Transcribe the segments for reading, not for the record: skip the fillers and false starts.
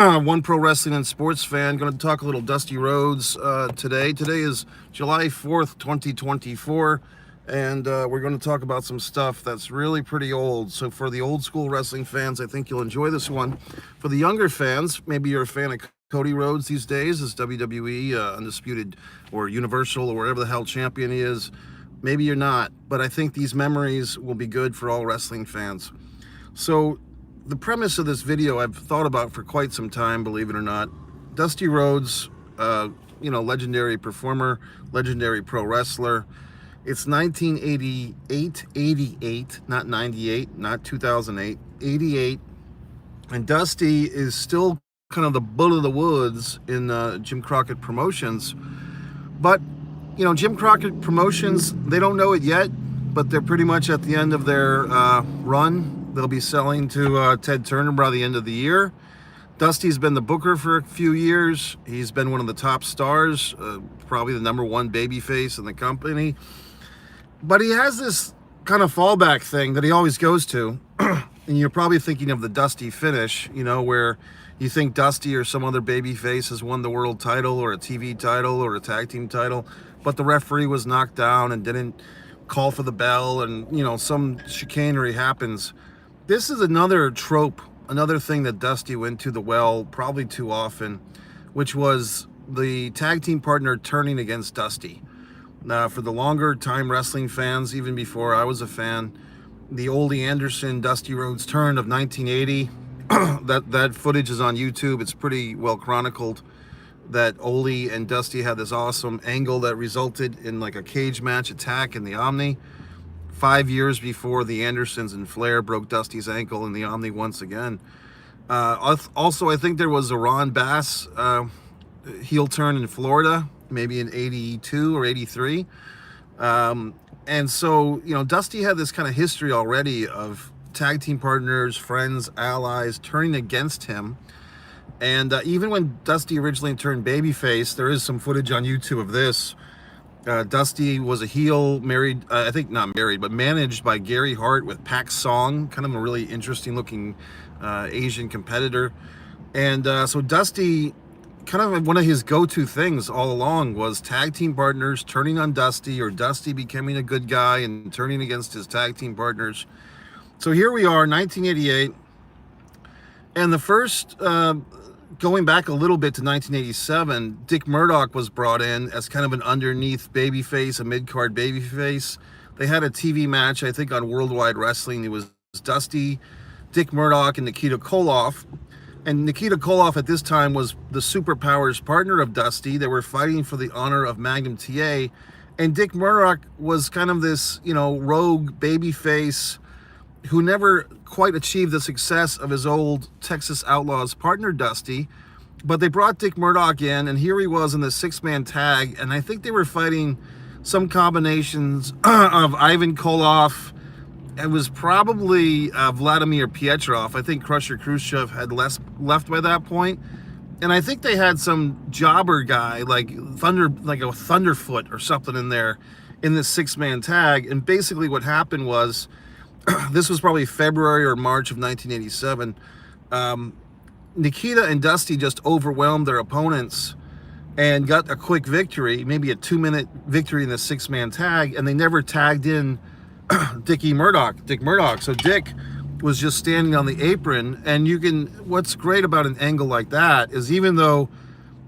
One pro wrestling and sports fan. Going to talk a little Dusty Rhodes today. Today is July 4th, 2024, and we're going to talk about some stuff that's really pretty old. So for the old school wrestling fans, I think you'll enjoy this one. For the younger fans, maybe you're a fan of Cody Rhodes these days as WWE Undisputed or Universal or whatever the hell champion he is. Maybe you're not, but I think these memories will be good for all wrestling fans. So the premise of this video I've thought about for quite some time, believe it or not. Dusty Rhodes, legendary performer, legendary pro wrestler. It's 1988, not 98, not 2008, 88. And Dusty is still kind of the bull of the woods in Jim Crockett Promotions. But, Jim Crockett Promotions, they don't know it yet, but they're pretty much at the end of their run. They'll be selling to Ted Turner by the end of the year. Dusty's been the booker for a few years. He's been one of the top stars, probably the #1 babyface in the company. But he has this kind of fallback thing that he always goes to. And you're probably thinking of the Dusty finish, where you think Dusty or some other babyface has won the world title or a TV title or a tag team title, but the referee was knocked down and didn't call for the bell, and some chicanery happens. This is another trope, another thing that Dusty went to the well probably too often, which was the tag team partner turning against Dusty. Now, for the longer time wrestling fans, even before I was a fan, the Ole Anderson Dusty Rhodes turn of 1980, that footage is on YouTube. It's pretty well chronicled that Ole and Dusty had this awesome angle that resulted in like a cage match attack in the Omni 5 years before the Andersons and Flair broke Dusty's ankle in the Omni once again. Also, I think there was a Ron Bass heel turn in Florida, maybe in 82 or 83. And so, Dusty had this kind of history already of tag team partners, friends, allies turning against him. And even when Dusty originally turned babyface, there is some footage on YouTube of this. Dusty was a heel, married, I think not married, but managed by Gary Hart with Pak Song, kind of a really interesting looking Asian competitor. And so Dusty, kind of one of his go-to things all along was tag team partners turning on Dusty, or Dusty becoming a good guy and turning against his tag team partners. So here we are, 1988, and the first, going back a little bit to 1987, Dick Murdoch was brought in as kind of an underneath babyface, a mid-card babyface. They had a TV match, I think, on Worldwide Wrestling. It was Dusty, Dick Murdoch, and Nikita Koloff. And Nikita Koloff at this time was the Superpowers partner of Dusty. They were fighting for the honor of Magnum TA. And Dick Murdoch was kind of this, rogue babyface who never quite achieved the success of his old Texas Outlaws partner, Dusty. But they brought Dick Murdoch in, and here he was in the six-man tag, and I think they were fighting some combinations of Ivan Koloff. It was probably Vladimir Pietrov. I think Crusher Khrushchev had left by that point. And I think they had some jobber guy, like a Thunderfoot or something in there in this six-man tag. And basically what happened was, this was probably February or March of 1987. Nikita and Dusty just overwhelmed their opponents and got a quick victory, maybe a 2-minute victory in the six-man tag, and they never tagged in Dick Murdoch. So Dick was just standing on the apron, and what's great about an angle like that is even though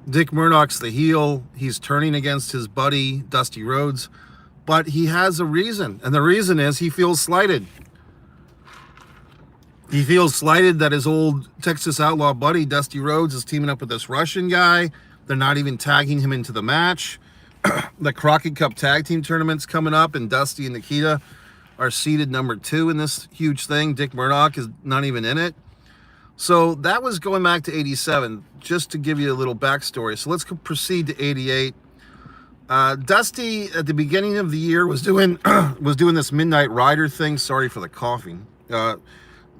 Dick Murdoch's the heel, he's turning against his buddy, Dusty Rhodes, but he has a reason, and the reason is he feels slighted. He feels slighted that his old Texas Outlaw buddy, Dusty Rhodes, is teaming up with this Russian guy. They're not even tagging him into the match. The Crockett Cup Tag Team Tournament's coming up, and Dusty and Nikita are seeded #2 in this huge thing. Dick Murdoch is not even in it. So that was going back to 87, just to give you a little backstory. So let's proceed to 88. Dusty, at the beginning of the year, was doing this Midnight Rider thing. Sorry for the coughing.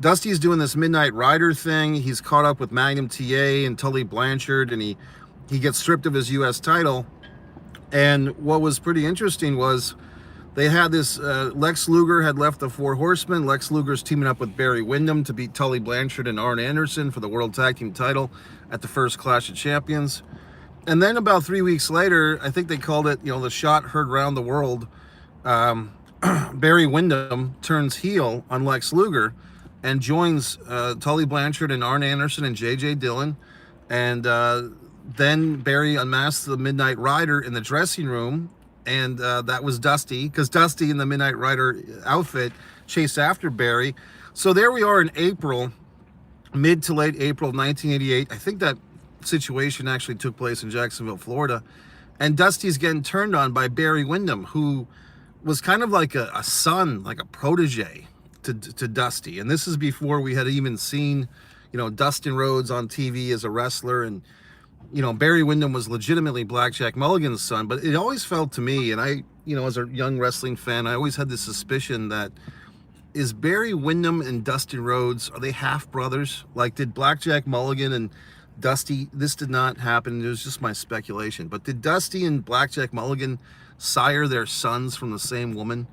Dusty's doing this Midnight Rider thing. He's caught up with Magnum TA and Tully Blanchard, and he gets stripped of his U.S. title. And what was pretty interesting was they had this, Lex Luger had left the Four Horsemen. Lex Luger's teaming up with Barry Windham to beat Tully Blanchard and Arn Anderson for the World Tag Team title. at the first Clash of Champions. And then about 3 weeks later, I think they called it, the shot heard around the world. Barry Windham turns heel on Lex Luger and joins Tully Blanchard and Arn Anderson and J.J. Dillon. And then Barry unmasked the Midnight Rider in the dressing room, and that was Dusty, because Dusty in the Midnight Rider outfit chased after Barry. So there we are in April, mid to late April of 1988. I think that situation actually took place in Jacksonville, Florida. And Dusty's getting turned on by Barry Windham, who was kind of like a son, like a protege to Dusty. And this is before we had even seen, Dustin Rhodes on TV as a wrestler. And, Barry Windham was legitimately Blackjack Mulligan's son. But it always felt to me, and I, as a young wrestling fan, I always had this suspicion that, is Barry Windham and Dustin Rhodes, are they half brothers? Like, did Blackjack Mulligan and Dusty, this did not happen, it was just my speculation, but did Dusty and Blackjack Mulligan sire their sons from the same woman?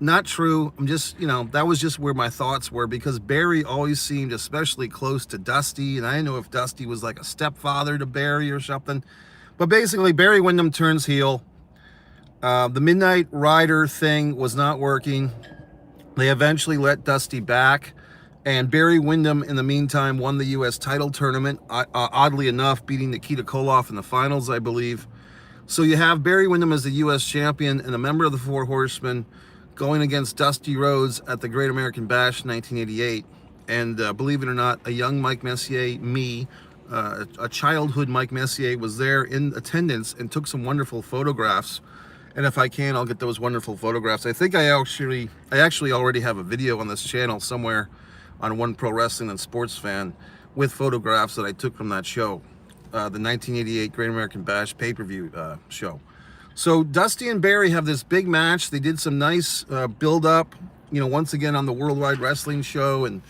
Not true. I'm just, that was just where my thoughts were, because Barry always seemed especially close to Dusty, and I didn't know if Dusty was like a stepfather to Barry or something. But basically, Barry Windham turns heel. The Midnight Rider thing was not working. They eventually let Dusty back, and Barry Windham, in the meantime, won the U.S. title tournament, oddly enough, beating Nikita Koloff in the finals, I believe. So you have Barry Windham as the U.S. champion and a member of the Four Horsemen going against Dusty Rhodes at the Great American Bash 1988. And believe it or not, a young Mike Messier, a childhood Mike Messier, was there in attendance and took some wonderful photographs. And if I can, I'll get those wonderful photographs. I think I actually already have a video on this channel somewhere on One Pro Wrestling and Sports Fan with photographs that I took from that show, the 1988 Great American Bash pay-per-view show. So Dusty and Barry have this big match. They did some nice build-up, once again on the Worldwide Wrestling Show, and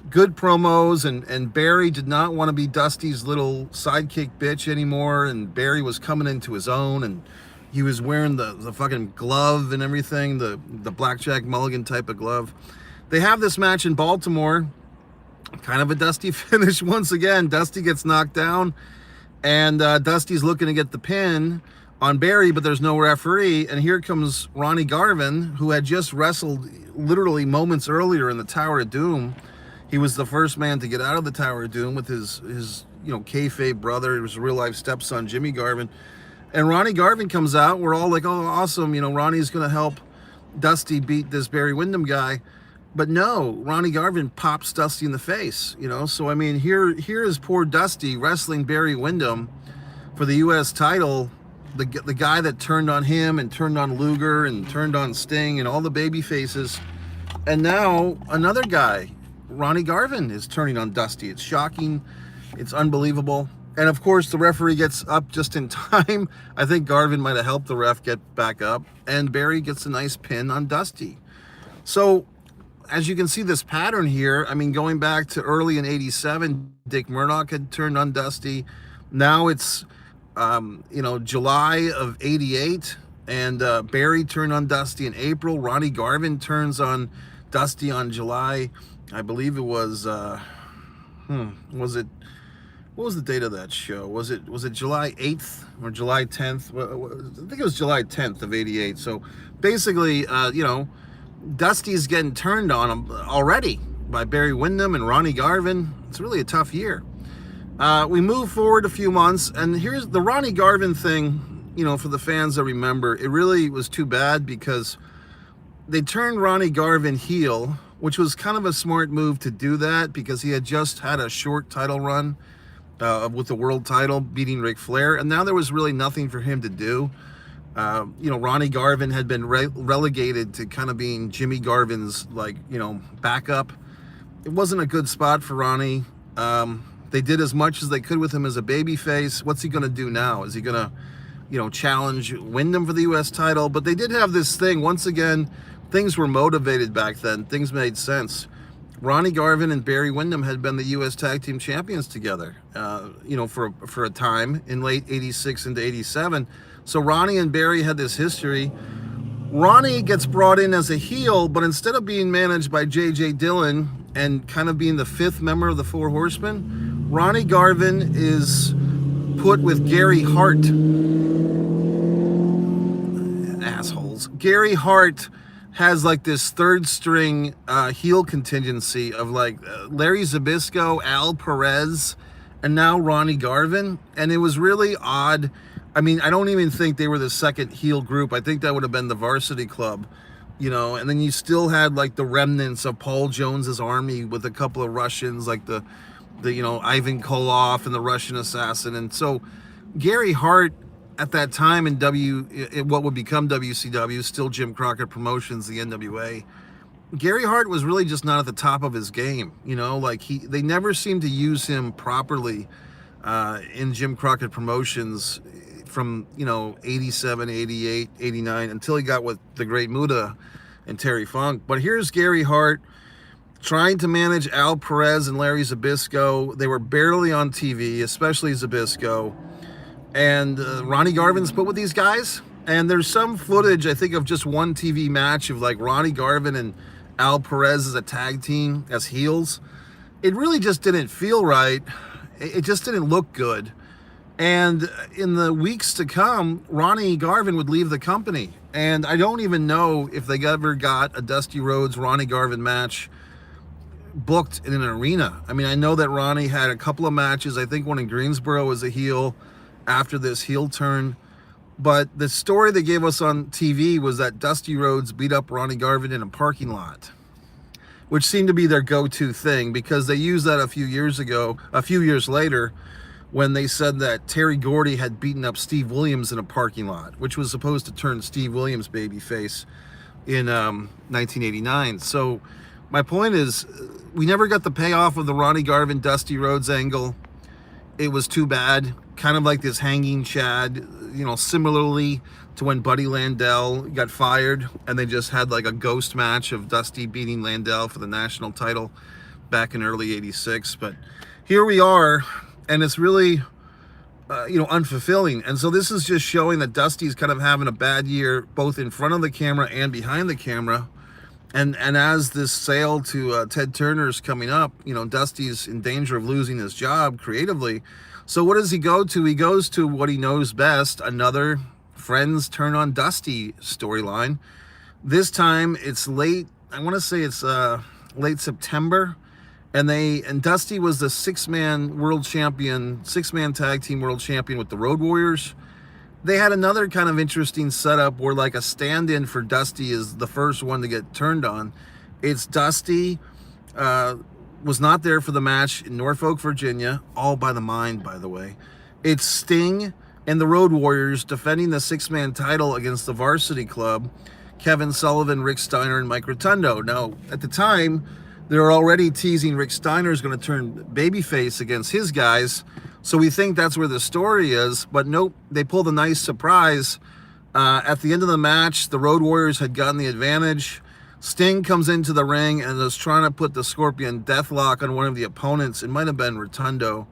good promos, and Barry did not want to be Dusty's little sidekick bitch anymore, and Barry was coming into his own, and he was wearing the fucking glove and everything, the Blackjack Mulligan type of glove. They have this match in Baltimore, kind of a Dusty finish once again. Dusty gets knocked down, and Dusty's looking to get the pin on Barry, but there's no referee, and here comes Ronnie Garvin, who had just wrestled literally moments earlier in the Tower of Doom. He was the first man to get out of the Tower of Doom with his kayfabe brother, his real-life stepson, Jimmy Garvin. And Ronnie Garvin comes out. We're all like, oh, awesome, Ronnie's going to help Dusty beat this Barry Windham guy. But no, Ronnie Garvin pops Dusty in the face, So, I mean, here is poor Dusty wrestling Barry Windham for the U.S. title, the guy that turned on him and turned on Luger and turned on Sting and all the baby faces. And now another guy, Ronnie Garvin, is turning on Dusty. It's shocking. It's unbelievable. And, of course, the referee gets up just in time. I think Garvin might have helped the ref get back up. And Barry gets a nice pin on Dusty. So, as you can see this pattern here, I mean, going back to early in 87, Dick Murdoch had turned on Dusty. Now it's, July of 88, and Barry turned on Dusty in April. Ronnie Garvin turns on Dusty on July, I believe it was, what was the date of that show? Was it July 8th or July 10th? I think it was July 10th of 88. So basically, Dusty's getting turned on him already by Barry Windham and Ronnie Garvin. It's really a tough year. We move forward a few months, and here's the Ronnie Garvin thing, for the fans that remember. It really was too bad because they turned Ronnie Garvin heel, which was kind of a smart move to do that because he had just had a short title run with the world title, beating Ric Flair, and now there was really nothing for him to do. Ronnie Garvin had been relegated to kind of being Jimmy Garvin's, backup. It wasn't a good spot for Ronnie. They did as much as they could with him as a babyface. What's he going to do now? Is he going to, challenge Windham for the U.S. title? But they did have this thing. Once again, things were motivated back then. Things made sense. Ronnie Garvin and Barry Windham had been the U.S. Tag Team Champions together, for a time in late 86 into 87. So Ronnie and Barry had this history. Ronnie gets brought in as a heel, but instead of being managed by J.J. Dillon and kind of being the fifth member of the Four Horsemen, Ronnie Garvin is put with Gary Hart. Assholes. Gary Hart has like this third string heel contingency of like Larry Zbyszko, Al Perez, and now Ronnie Garvin. And it was really odd. I mean, I don't even think they were the second heel group. I think that would have been the Varsity Club, you know. And then you still had like the remnants of Paul Jones's army with a couple of Russians, like the you know, Ivan Koloff and the Russian assassin. And so Gary Hart at that time in what would become WCW, still Jim Crockett Promotions, the NWA, Gary Hart was really just not at the top of his game. You know, like they never seemed to use him properly in Jim Crockett Promotions from, you know, 87, 88, 89, until he got with the Great Muta and Terry Funk. But here's Gary Hart trying to manage Al Perez and Larry Zbyszko. They were barely on TV, especially Zbyszko. And Ronnie Garvin's put with these guys. And there's some footage, I think, of just one TV match of like Ronnie Garvin and Al Perez as a tag team, as heels. It really just didn't feel right. It just didn't look good. And in the weeks to come, Ronnie Garvin would leave the company. And I don't even know if they ever got a Dusty Rhodes Ronnie Garvin match booked in an arena. I mean, I know that Ronnie had a couple of matches. I think one in Greensboro as a heel after this heel turn. But the story they gave us on TV was that Dusty Rhodes beat up Ronnie Garvin in a parking lot, which seemed to be their go-to thing, because they used that a few years later, when they said that Terry Gordy had beaten up Steve Williams in a parking lot, which was supposed to turn Steve Williams babyface in 1989. So my point is, we never got the payoff of the Ronnie Garvin Dusty Rhodes angle. It was too bad. Kind of like this hanging Chad, you know, similarly to when Buddy Landell got fired and they just had like a ghost match of Dusty beating Landell for the national title back in early '86. But here we are, and it's really, you know, unfulfilling. And so this is just showing that Dusty's kind of having a bad year, both in front of the camera and behind the camera. And as this sale to Ted Turner's coming up, you know, Dusty's in danger of losing his job creatively. So what does he go to? He goes to what he knows best, another Friends Turn on Dusty storyline. This time it's late, I want to say it's late September. And Dusty was the six-man tag team world champion with the Road Warriors. They had another kind of interesting setup where like a stand-in for Dusty is the first one to get turned on. It's Dusty was not there for the match in Norfolk, Virginia, all by the mind, by the way. It's Sting and the Road Warriors defending the six-man title against the Varsity Club, Kevin Sullivan, Rick Steiner, and Mike Rotundo. Now, at the time, they were already teasing Rick Steiner is going to turn babyface against his guys. So we think that's where the story is, but nope, they pulled a nice surprise. At the end of the match, the Road Warriors had gotten the advantage. Sting comes into the ring and is trying to put the Scorpion Deathlock on one of the opponents. It might have been Rotundo,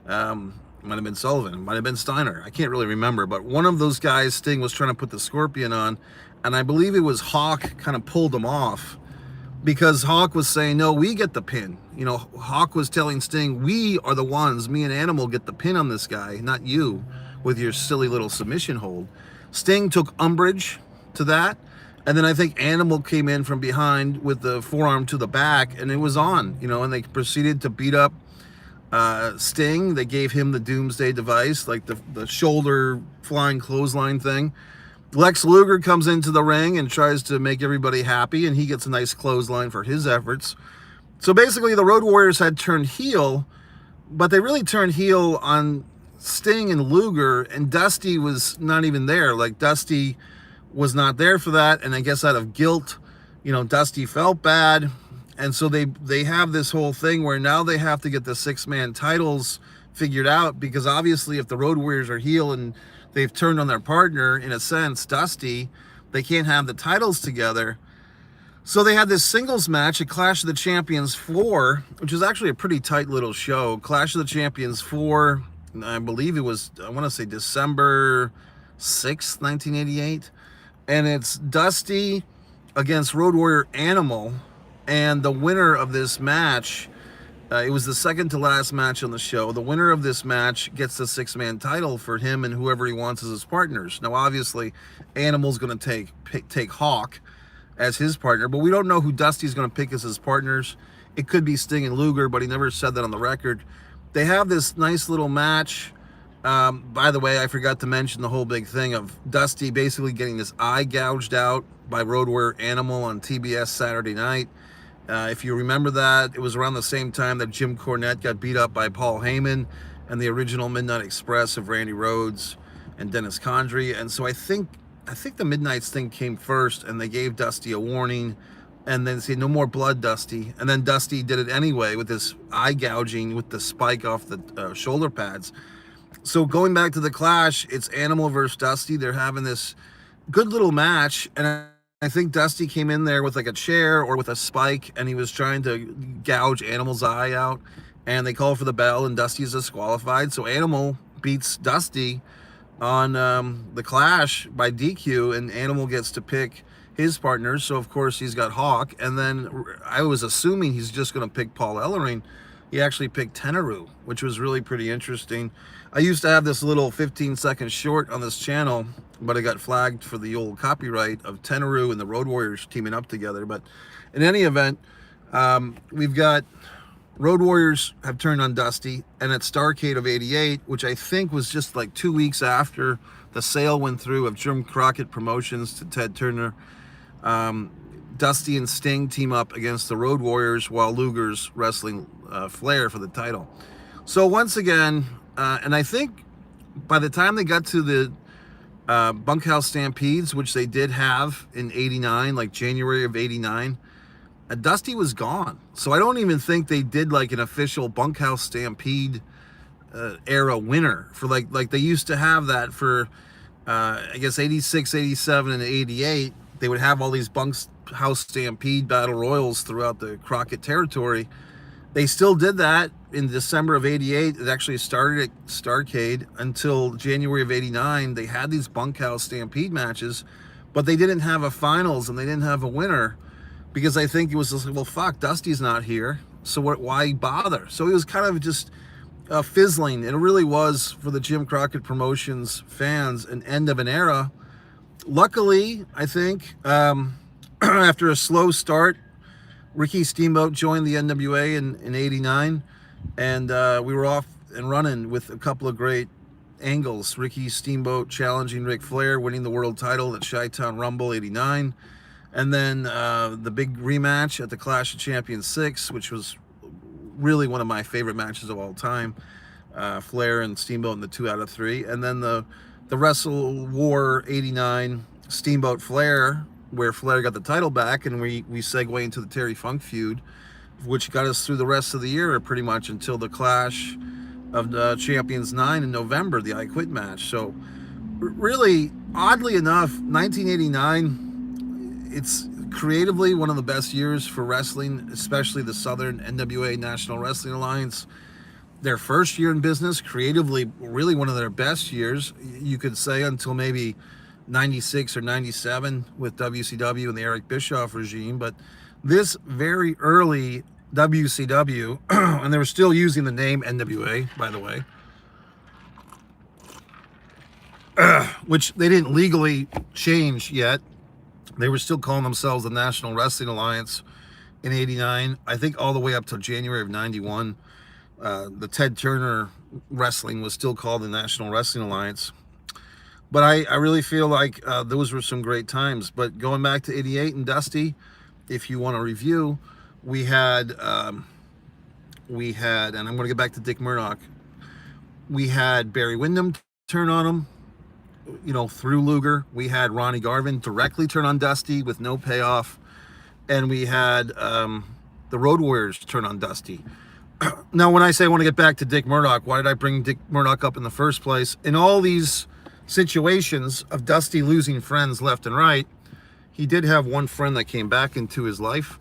might have been Sullivan, it might have been Steiner. I can't really remember, but one of those guys Sting was trying to put the Scorpion on, and I believe it was Hawk kind of pulled him off, because Hawk was saying, no, we get the pin. You know, Hawk was telling Sting, we are the ones, me and Animal get the pin on this guy, not you, with your silly little submission hold. Sting took umbrage to that, and then I think Animal came in from behind with the forearm to the back, and it was on, you know, and they proceeded to beat up Sting. They gave him the Doomsday device, like the shoulder flying clothesline thing. Lex Luger comes into the ring and tries to make everybody happy, and he gets a nice clothesline for his efforts. So basically, the Road Warriors had turned heel, but they really turned heel on Sting and Luger, and Dusty was not even there. Like, Dusty was not there for that, and I guess out of guilt, you know, Dusty felt bad, and so they have this whole thing where now they have to get the six-man titles figured out, because obviously if the Road Warriors are heel and they've turned on their partner, in a sense, Dusty, they can't have the titles together. So they had this singles match at Clash of the Champions 4, which is actually a pretty tight little show. Clash of the Champions 4, I believe it was, I want to say December 6th, 1988. And it's Dusty against Road Warrior Animal. And the winner of this match It was the second to last match on the show. The winner of this match gets the 6-man title for him and whoever he wants as his partners. Now, obviously, Animal's going to take Hawk as his partner, but we don't know who Dusty's going to pick as his partners. It could be Sting and Luger, but he never said that on the record. They have this nice little match. By the way, I forgot to mention the whole big thing of Dusty basically getting his eye gouged out by Road Warrior Animal on TBS Saturday night. If you remember that, it was around the same time that Jim Cornette got beat up by Paul Heyman and the original Midnight Express of Randy Rhodes and Dennis Condrey. And so I think the Midnight Sting came first, and they gave Dusty a warning, and then said, no more blood, Dusty. And then Dusty did it anyway with this eye gouging with the spike off the shoulder pads. So going back to the Clash, it's Animal versus Dusty. They're having this good little match, and I think Dusty came in there with like a chair or with a spike, and he was trying to gouge Animal's eye out, and they call for the bell, and Dusty's disqualified. So Animal beats Dusty on the Clash by DQ, and Animal gets to pick his partners. So of course he's got Hawk, and then I was assuming he's just going to pick Paul Ellering. He actually picked Tenryu, which was really pretty interesting. I used to have this little 15-second short on this channel, but it got flagged for the old copyright of Tenryu and the Road Warriors teaming up together. But in any event, we've got Road Warriors have turned on Dusty, and at Starrcade of '88, which I think was just like 2 weeks after the sale went through of Jim Crockett Promotions to Ted Turner, Dusty and Sting team up against the Road Warriors while Luger's wrestling Flair for the title. So once again, and I think by the time they got to the Bunkhouse Stampedes, which they did have in '89, like January of '89, Dusty was gone. So I don't even think they did like an official Bunkhouse Stampede era winner for like they used to have that for I guess '86, '87, and '88. They would have all these Bunkhouse Stampede Battle Royals throughout the Crockett territory. They still did that in December of '88. It actually started at Starrcade until January of '89. They had these Bunkhouse Stampede matches, but they didn't have a finals and they didn't have a winner because I think it was just, well, fuck, Dusty's not here, so why bother? So it was kind of just fizzling. It really was, for the Jim Crockett Promotions fans, an end of an era. Luckily, I think, after a slow start, Ricky Steamboat joined the NWA in '89, and we were off and running with a couple of great angles. Ricky Steamboat challenging Ric Flair, winning the world title at Chi-Town Rumble '89, and then the big rematch at the Clash of Champions 6, which was really one of my favorite matches of all time. Flair and Steamboat in the 2 out of 3, and then the Wrestle War '89 Steamboat Flair, where Flair got the title back, and we segue into the Terry Funk feud, which got us through the rest of the year pretty much until the Clash of the Champions 9 in November, the I Quit match. So really, oddly enough, 1989, it's creatively one of the best years for wrestling, especially the Southern NWA National Wrestling Alliance. Their first year in business, creatively, really one of their best years, you could say, until maybe '96 or '97 with WCW and the Eric Bischoff regime. But this very early WCW, and they were still using the name NWA, by the way, which they didn't legally change yet. They were still calling themselves the National Wrestling Alliance in '89, I think all the way up till January of '91. The Ted Turner wrestling was still called the National Wrestling Alliance. But I really feel like those were some great times. But going back to '88 and Dusty, if you want to review, we had, and I'm going to get back to Dick Murdoch, we had Barry Windham turn on him, you know, through Luger. We had Ronnie Garvin directly turn on Dusty with no payoff. And we had the Road Warriors turn on Dusty. Now, when I say I want to get back to Dick Murdoch, why did I bring Dick Murdoch up in the first place? In all these situations of Dusty losing friends left and right, he did have one friend that came back into his life.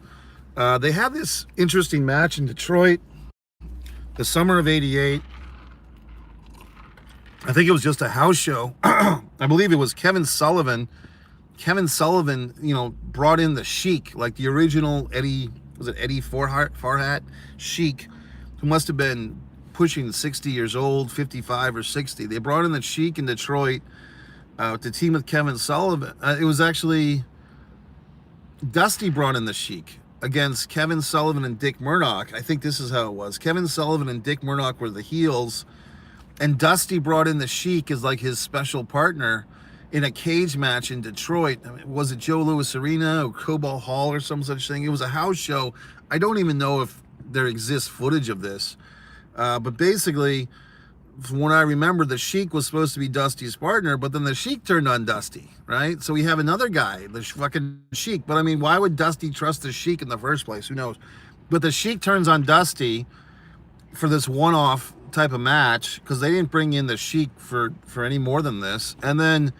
They had this interesting match in Detroit, the summer of '88. I think it was just a house show. I believe it was Kevin Sullivan. Kevin Sullivan, you know, brought in the Sheik, like the original Eddie, was it Eddie Farhat Sheik, who must have been pushing 60 years old, 55 or 60. They brought in the Sheik in Detroit to team with Kevin Sullivan. It was actually Dusty brought in the Sheik against Kevin Sullivan and Dick Murdoch. I think this is how it was. Kevin Sullivan and Dick Murdoch were the heels, and Dusty brought in the Sheik as like his special partner in a cage match in Detroit. I mean, was it Joe Louis Arena or Cobalt Hall or some such thing? It was a house show. I don't even know if there exists footage of this. But basically, from what I remember, the Sheik was supposed to be Dusty's partner, but then the Sheik turned on Dusty, right? So we have another guy, the fucking Sheik. But I mean, why would Dusty trust the Sheik in the first place? Who knows? But the Sheik turns on Dusty for this one-off type of match, because they didn't bring in the Sheik for any more than this. And then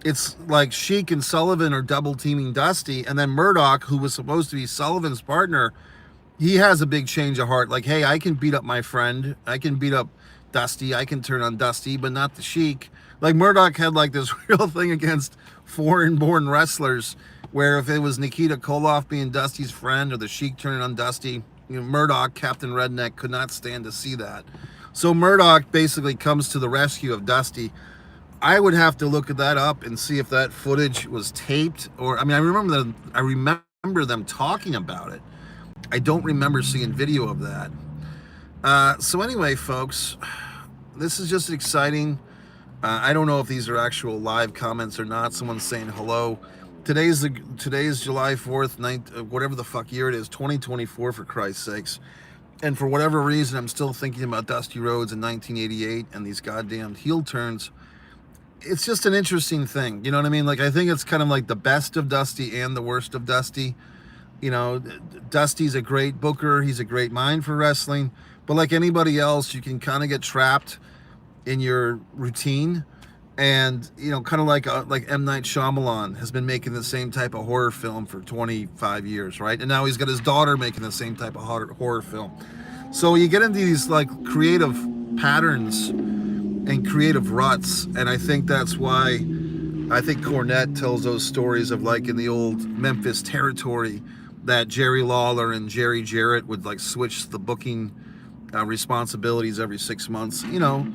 it's like Sheik and Sullivan are double teaming Dusty, and then Murdoch, who was supposed to be Sullivan's partner, he has a big change of heart. Like, hey, I can beat up my friend. I can beat up Dusty. I can turn on Dusty, but not the Sheik. Like, Murdoch had like this real thing against foreign-born wrestlers, where if it was Nikita Koloff being Dusty's friend or the Sheik turning on Dusty, you know, Murdoch, Captain Redneck, could not stand to see that. So Murdoch basically comes to the rescue of Dusty. I would have to look at that up and see if that footage was taped, or I mean, I remember them talking about it. I don't remember seeing video of that. So anyway, folks, this is just exciting. I don't know if these are actual live comments or not. Someone's saying hello. Today's July 4th, whatever the fuck year it is, 2024, for Christ's sakes. And for whatever reason, I'm still thinking about Dusty Rhodes in 1988 and these goddamn heel turns. It's just an interesting thing. You know what I mean? Like, I think it's kind of like the best of Dusty and the worst of Dusty. You know, Dusty's a great booker. He's a great mind for wrestling. But like anybody else, you can kind of get trapped in your routine. And, you know, kind of like M. Night Shyamalan has been making the same type of horror film for 25 years, right? And now he's got his daughter making the same type of horror film. So you get into these, like, creative patterns and creative ruts. And I think that's why I think Cornette tells those stories of, like, in the old Memphis territory, that Jerry Lawler and Jerry Jarrett would, like, switch the booking responsibilities every 6 months, you know.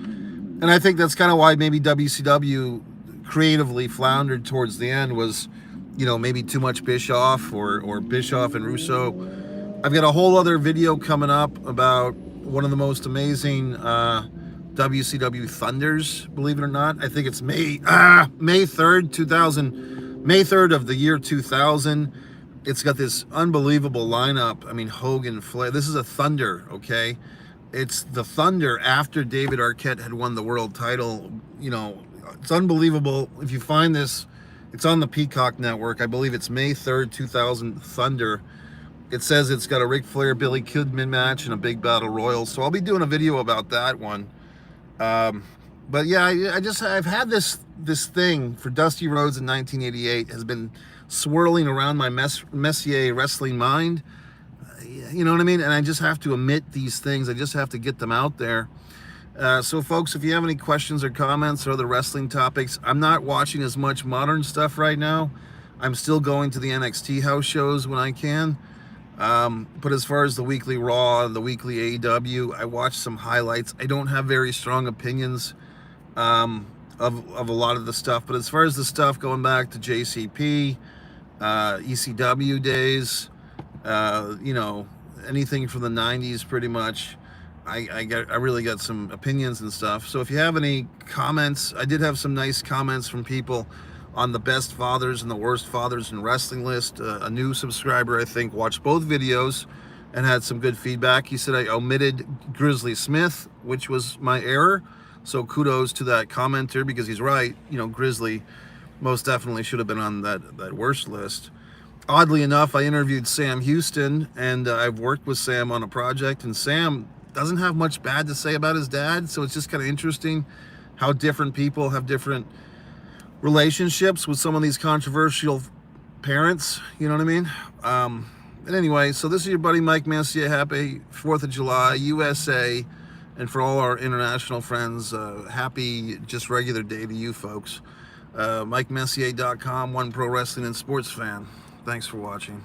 And I think that's kind of why maybe WCW creatively floundered towards the end, was, you know, maybe too much Bischoff or Bischoff and Russo. I've got a whole other video coming up about one of the most amazing WCW Thunders, believe it or not. I think it's May 3rd, May 3rd of the year 2000. It's got this unbelievable lineup. I mean, Hogan, Flair. This is a Thunder, okay? It's the Thunder after David Arquette had won the world title. You know, it's unbelievable. If you find this, it's on the Peacock Network. I believe it's May 3rd, 2000 Thunder. It says it's got a Ric Flair, Billy Kidman match and a big battle royal. So I'll be doing a video about that one. But yeah, I've had this thing for Dusty Rhodes in 1988 has been swirling around my Messier wrestling mind. You know what I mean? And I just have to admit these things. I just have to get them out there. So folks, if you have any questions or comments or other wrestling topics, I'm not watching as much modern stuff right now. I'm still going to the NXT house shows when I can. But as far as the weekly Raw, the weekly AEW, I watch some highlights. I don't have very strong opinions of a lot of the stuff. But as far as the stuff going back to JCP, ECW days, you know, anything from the 90s pretty much, I really got some opinions and stuff. So if you have any comments, I did have some nice comments from people on the best fathers and the worst fathers in wrestling list. A new subscriber, I think, watched both videos and had some good feedback. He said I omitted Grizzly Smith, which was my error. So kudos to that commenter, because he's right. You know, Grizzly most definitely should have been on that worst list. Oddly enough, I interviewed Sam Houston, and I've worked with Sam on a project, and Sam doesn't have much bad to say about his dad. So it's just kind of interesting how different people have different relationships with some of these controversial parents, you know what I mean? And anyway, so this is your buddy Mike Messier. Happy 4th of July, USA. And for all our international friends, happy just regular day to you folks. MikeMessier.com, one pro wrestling and sports fan. Thanks for watching.